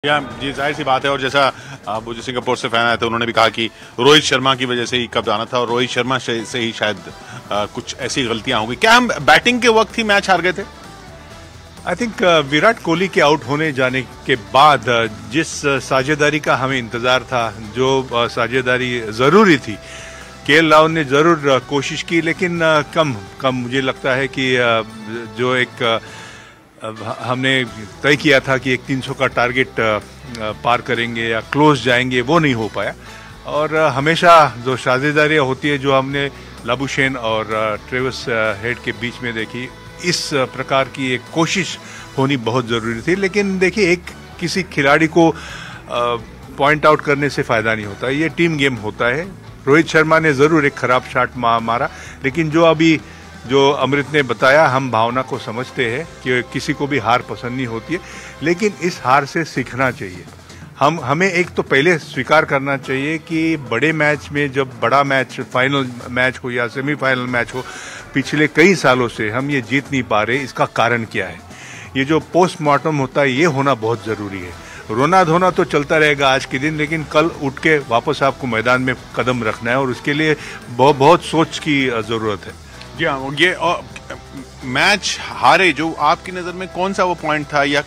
या जी जाहिर सी बात है। और जैसा वो जो सिंगापुर से फैन आए थे उन्होंने भी कहा कि रोहित शर्मा की वजह से ही कप जाना था और रोहित शर्मा से ही शायद कुछ ऐसी गलतियां होंगी। क्या हम बैटिंग के वक्त ही मैच हार गए थे? आई थिंक विराट कोहली के आउट होने जाने के बाद जिस साझेदारी का हमें इंतजार था, जो साझेदारी जरूरी थी, केएल राहुल ने जरूर कोशिश की, लेकिन कम मुझे लगता है कि जो एक हमने तय किया था कि एक 300 का टारगेट पार करेंगे या क्लोज जाएंगे, वो नहीं हो पाया। और हमेशा जो साझेदारियाँ होती है जो हमने लाबुशेन और ट्रेविस हेड के बीच में देखी, इस प्रकार की एक कोशिश होनी बहुत ज़रूरी थी। लेकिन देखिए, एक किसी खिलाड़ी को पॉइंट आउट करने से फ़ायदा नहीं होता, ये टीम गेम होता है। रोहित शर्मा ने ज़रूर एक खराब शॉट मारा, लेकिन जो अमृत ने बताया, हम भावना को समझते हैं कि किसी को भी हार पसंद नहीं होती है, लेकिन इस हार से सीखना चाहिए। हमें एक तो पहले स्वीकार करना चाहिए कि बड़े मैच में, जब बड़ा मैच, फाइनल मैच हो या सेमीफाइनल मैच हो, पिछले कई सालों से हम ये जीत नहीं पा रहे, इसका कारण क्या है। ये जो पोस्टमार्टम होता है, ये होना बहुत ज़रूरी है। रोना धोना तो चलता रहेगा आज के दिन, लेकिन कल उठ के वापस आपको मैदान में कदम रखना है और उसके लिए बहुत सोच की ज़रूरत है। जी हाँ, ये मैच हारे जो आपकी नज़र में कौन सा वो पॉइंट था, या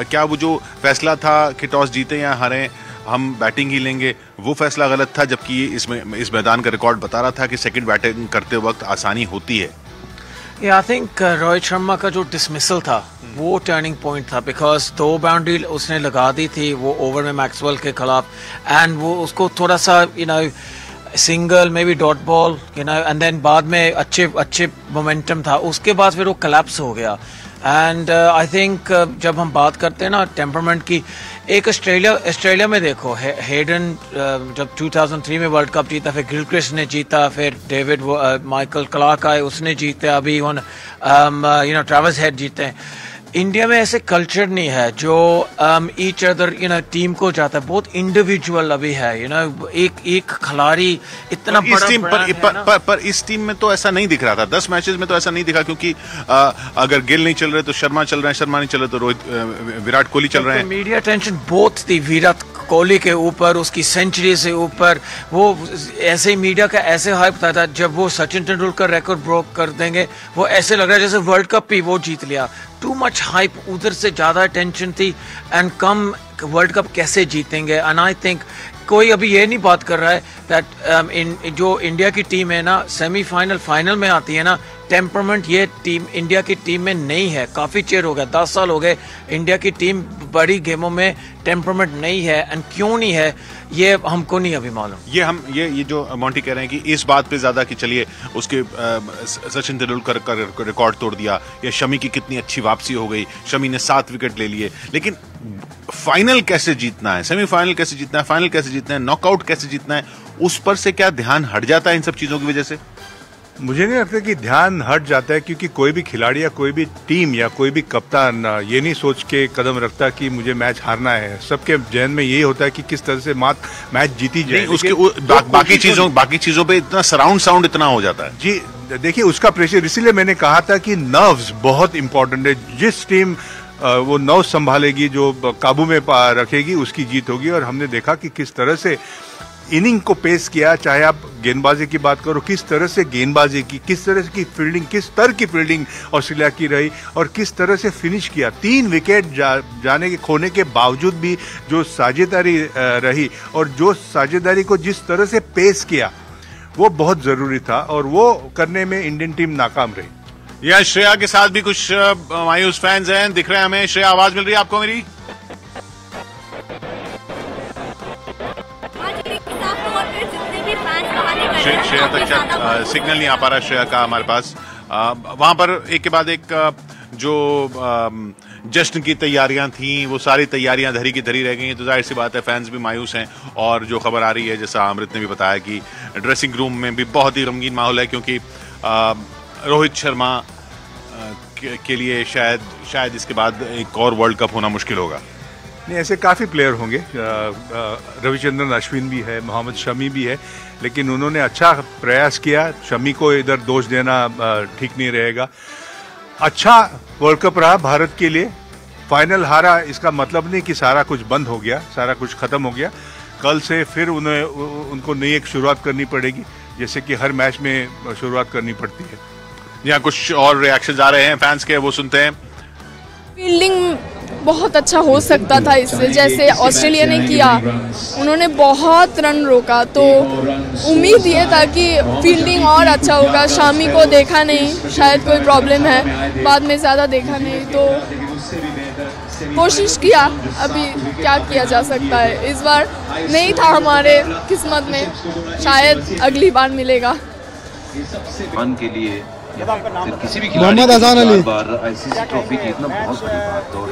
क्या वो जो फैसला था कि टॉस जीते या हारे हम बैटिंग ही लेंगे, वो फैसला गलत था, जबकि इस मैदान का रिकॉर्ड बता रहा था कि सेकंड बैटिंग करते वक्त आसानी होती है। आई थिंक रोहित शर्मा का जो डिसमिसल था वो टर्निंग पॉइंट था, बिकॉज 2 बाउंड्री उसने लगा दी थी वो ओवर में मैक्सवेल के खिलाफ, एंड वो उसको थोड़ा सा single maybe dot ball and then बाद में अच्छे मोमेंटम था, उसके बाद फिर वो कोलैप्स हो गया। एंड आई थिंक जब हम बात करते हैं ना टेम्परमेंट की, एक ऑस्ट्रेलिया में देखो, हेडन जब 2003 में वर्ल्ड कप जीता, फिर गिलक्रिस्ट ने जीता, फिर डेविड माइकल क्लार्क आए, उसने जीते, अभी ट्रेविस हेड जीते हैं। इंडिया में ऐसे कल्चर नहीं है जो ईच अदर टीम को जाता है, बहुत इंडिविजुअल अभी है। एक खिलाड़ी इतना पर इस टीम पर इस टीम में तो ऐसा नहीं दिख रहा था। 10 मैचेस में तो ऐसा नहीं दिखा, क्योंकि अगर गिल नहीं चल रहे तो शर्मा चल रहे हैं, शर्मा नहीं चल रहे तो विराट कोहली चल रहे हैं। मीडिया टेंशन बहुत थी विराट कोहली के ऊपर, उसकी सेंचुरी से ऊपर। वो ऐसे मीडिया का ऐसे हाइप था जब वो सचिन तेंदुलकर रिकॉर्ड ब्रोक कर देंगे, वो ऐसे लग रहा है जैसे वर्ल्ड कप भी वो जीत लिया। टू मच हाइप, उधर से ज़्यादा टेंशन थी, एंड कम वर्ल्ड कप कैसे जीतेंगे। एंड आई थिंक कोई अभी ये नहीं बात कर रहा है दैट जो इंडिया की टीम है ना, सेमीफाइनल फाइनल में आती है ना, टेम्परमेंट ये टीम इंडिया की टीम में नहीं है। काफ़ी चेर हो गया, 10 साल हो गए, इंडिया की टीम बड़ी गेमों में टेम्परमेंट नहीं है। एंड क्यों नहीं है ये हमको नहीं अभी मालूम। ये जो मोंटी कह रहे हैं कि इस बात पे ज्यादा कि चलिए उसके सचिन तेंदुलकर का रिकॉर्ड तोड़ दिया, या शमी की कितनी अच्छी वापसी हो गई, शमी ने 7 विकेट ले लिए, लेकिन फाइनल कैसे जीतना है, सेमीफाइनल कैसे जीतना है, फाइनल कैसे जीतना है, नॉकआउट कैसे जीतना है, उस पर से क्या ध्यान हट जाता है इन सब चीजों की वजह से? मुझे नहीं लगता कि ध्यान हट जाता है, क्योंकि कोई भी खिलाड़ी या कोई भी टीम या कोई भी कप्तान ये नहीं सोच के कदम रखता कि मुझे मैच हारना है। सबके जहन में यही होता है कि किस तरह से मैच जीती जाए। उसके बाकी चीजों पे इतना सराउंड साउंड इतना हो जाता है। जी देखिए, उसका प्रेशर, इसीलिए मैंने कहा था कि नर्व्स बहुत इंपॉर्टेंट है। जिस टीम वो नर्व संभालेगी, जो काबू में रखेगी, उसकी जीत होगी। और हमने देखा कि किस तरह से इनिंग को पेश किया, चाहे आप गेंदबाजी की बात करो, किस तरह से गेंदबाजी की, किस तरह की फील्डिंग, किस स्तर की फील्डिंग ऑस्ट्रेलिया की रही, और किस तरह से फिनिश किया। 3 विकेट जाने के खोने के बावजूद भी जो साझेदारी रही और जो साझेदारी को जिस तरह से पेश किया, वो बहुत जरूरी था, और वो करने में इंडियन टीम नाकाम रही। या श्रेया के साथ भी कुछ मायूस फैंस हैं, दिख रहे हैं हमें। श्रेया, आवाज मिल रही है आपको मेरी? श्रेया तक सिग्नल नहीं आ पा रहा श्रेया का हमारे पास। वहां पर एक के बाद एक जो जश्न की तैयारियां थी, वो सारी तैयारियां धरी की धरी रह गई हैं, तो जाहिर सी बात है फैंस भी मायूस हैं। और जो खबर आ रही है, जैसा अमृत ने भी बताया, कि ड्रेसिंग रूम में भी बहुत ही रंगीन माहौल है, क्योंकि रोहित शर्मा के लिए शायद इसके बाद एक और वर्ल्ड कप होना मुश्किल होगा। नहीं, ऐसे काफ़ी प्लेयर होंगे। रविचंद्रन अश्विन भी है, मोहम्मद शमी भी है, लेकिन उन्होंने अच्छा प्रयास किया। शमी को इधर दोष देना ठीक नहीं रहेगा। अच्छा वर्ल्ड कप रहा भारत के लिए, फाइनल हारा इसका मतलब नहीं कि सारा कुछ बंद हो गया, सारा कुछ खत्म हो गया। कल से फिर उनको नई एक शुरुआत करनी पड़ेगी, जैसे कि हर मैच में शुरुआत करनी पड़ती है। यहाँ कुछ और रिएक्शन आ रहे हैं फैंस के, वो सुनते हैं। फील्डिंग बहुत अच्छा हो सकता था इससे, जैसे ऑस्ट्रेलिया ने किया, उन्होंने बहुत रन रोका, तो उम्मीद ये था कि फील्डिंग और अच्छा होगा। शामी को देखा नहीं, शायद कोई प्रॉब्लम है, बाद में ज़्यादा देखा नहीं, तो कोशिश किया, अभी क्या किया जा सकता है। इस बार नहीं था हमारे किस्मत में, शायद अगली बार मिलेगा। के लिए किसी भी मोहम्मद अजान अली आईसीसी ट्रॉफी जीतना बहुत बड़ी बात, और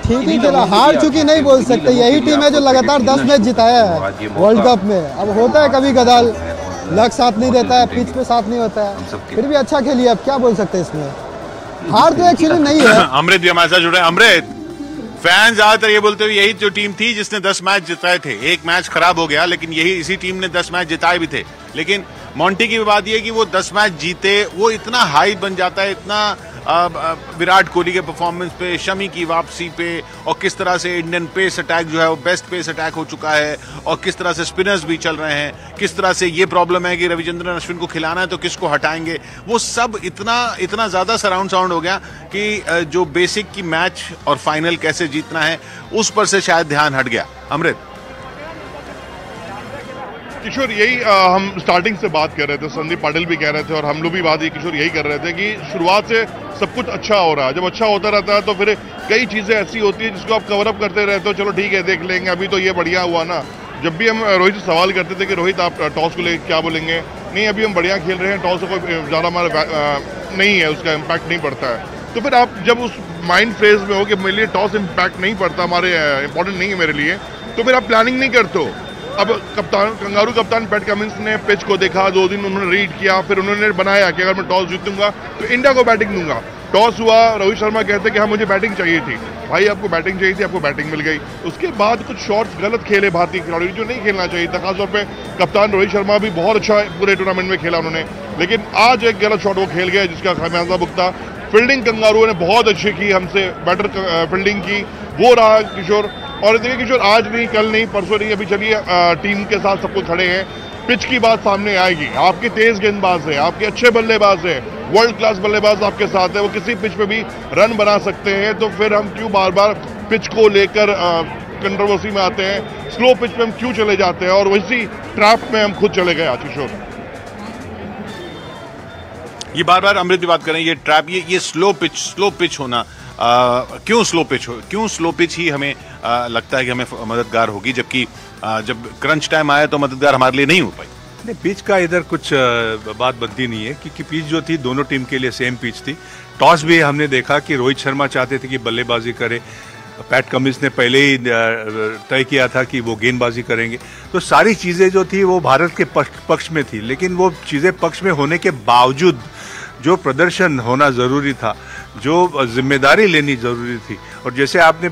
ठीक ही चला, हार चुकी नहीं बोल सकते। यही टीम है जो लगातार 10 मैच जिताया है वर्ल्ड कप में। अब होता है कभी कदाल, लक साथ नहीं देता है, पिच पे साथ नहीं होता है, फिर भी अच्छा खेली। अब क्या बोल सकते हैं इसमें, हार तो एक्चुअली नहीं है। अमृत भी हमारे साथ जुड़े। अमृत, फैंस ज्यादातर ये बोलते हुए यही जो टीम थी जिसने 10 मैच जिताए थे, एक मैच खराब हो गया, लेकिन इसी टीम ने 10 मैच जिताए भी थे। लेकिन मोंटी की बात यह कि वो 10 मैच जीते, वो इतना हाई बन जाता है, इतना विराट कोहली के परफॉर्मेंस पे, शमी की वापसी पे, और किस तरह से इंडियन पेस अटैक जो है वो बेस्ट पेस अटैक हो चुका है, और किस तरह से स्पिनर्स भी चल रहे हैं, किस तरह से ये प्रॉब्लम है कि रविचंद्रन अश्विन को खिलाना है तो किसको हटाएंगे, वो सब इतना ज्यादा सराउंड साउंड हो गया कि जो बेसिक की मैच और फाइनल कैसे जीतना है उस पर से शायद ध्यान हट गया। अमृत किशोर, यही हम स्टार्टिंग से बात कर रहे थे, संदीप पाटिल भी कह रहे थे और हम लोग भी बात किशोर यही कर रहे थे कि शुरुआत से सब कुछ अच्छा हो रहा है। जब अच्छा होता रहता है तो फिर कई चीज़ें ऐसी होती है जिसको आप कवर अप करते रहते हो, चलो ठीक है देख लेंगे, अभी तो ये बढ़िया हुआ ना। जब भी हम रोहित से सवाल करते थे कि रोहित आप टॉस को लेकर क्या बोलेंगे, नहीं अभी हम बढ़िया खेल रहे हैं, टॉस को ज़्यादा हमारा नहीं है, उसका इम्पैक्ट नहीं पड़ता है। तो फिर आप जब उस माइंड फेज में हो कि मेरे लिए टॉस इम्पैक्ट नहीं पड़ता, हमारे इंपॉर्टेंट नहीं है मेरे लिए, तो फिर आप प्लानिंग नहीं करते हो। अब कंगारू कप्तान पैट कमिंस ने पिच को देखा, 2 दिन उन्होंने रीड किया, फिर उन्होंने बनाया कि अगर मैं टॉस जीतूंगा तो इंडिया को बैटिंग दूंगा। टॉस हुआ, रोहित शर्मा कहते कि हाँ मुझे बैटिंग चाहिए थी। भाई आपको बैटिंग चाहिए थी, आपको बैटिंग मिल गई। उसके बाद कुछ शॉट्स गलत खेले भारतीय खिलाड़ी जो नहीं खेलना चाहिए था, खासतौर पे कप्तान रोहित शर्मा भी बहुत अच्छा पूरे टूर्नामेंट में खेला उन्होंने, लेकिन आज एक गलत शॉट वो खेल गया जिसका खामियाजा भुगता। फील्डिंग कंगारुओं ने बहुत अच्छी की, हमसे बेटर फील्डिंग की, वो रहा किशोर। और देखिए किशोर, आज नहीं, कल नहीं, परसों नहीं, अभी चलिए टीम के साथ सब कुछ खड़े हैं, पिच की बात सामने आएगी। आपके तेज गेंदबाज है, आपके अच्छे बल्लेबाज है, वर्ल्ड क्लास बल्लेबाज आपके साथ है, वो किसी पिच पे भी रन बना सकते हैं, तो फिर हम क्यों बार बार पिच को लेकर कंट्रोवर्सी में आते हैं, स्लो पिच पे हम क्यों चले जाते हैं, और वैसी ट्रैप में हम खुद चले गए आज किशोर। ये बार बार अमृत की बात करें, ये ट्रैप, ये स्लो पिच होना, क्यों स्लो पिच ही हमें लगता है कि हमें मददगार होगी, जबकि जब क्रंच टाइम आया तो मददगार हमारे लिए नहीं हो पाई। नहीं, पिच का इधर कुछ बात बनती नहीं है, क्योंकि पिच जो थी दोनों टीम के लिए सेम पिच थी। टॉस भी हमने देखा कि रोहित शर्मा चाहते थे कि बल्लेबाजी करे, पैट कमिंस ने पहले ही तय किया था कि वो गेंदबाजी करेंगे, तो सारी चीज़ें जो थी वो भारत के पक्ष में थी। लेकिन वो चीज़ें पक्ष में होने के बावजूद जो प्रदर्शन होना ज़रूरी था, जो जिम्मेदारी लेनी ज़रूरी थी, और जैसे आपने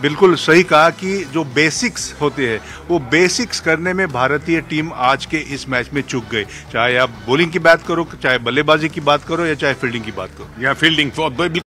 बिल्कुल सही कहा कि जो बेसिक्स होते हैं वो बेसिक्स करने में भारतीय टीम आज के इस मैच में चूक गई। चाहे आप बॉलिंग की बात करो, चाहे बल्लेबाजी की बात करो, या चाहे फील्डिंग की बात करो। या फील्डिंग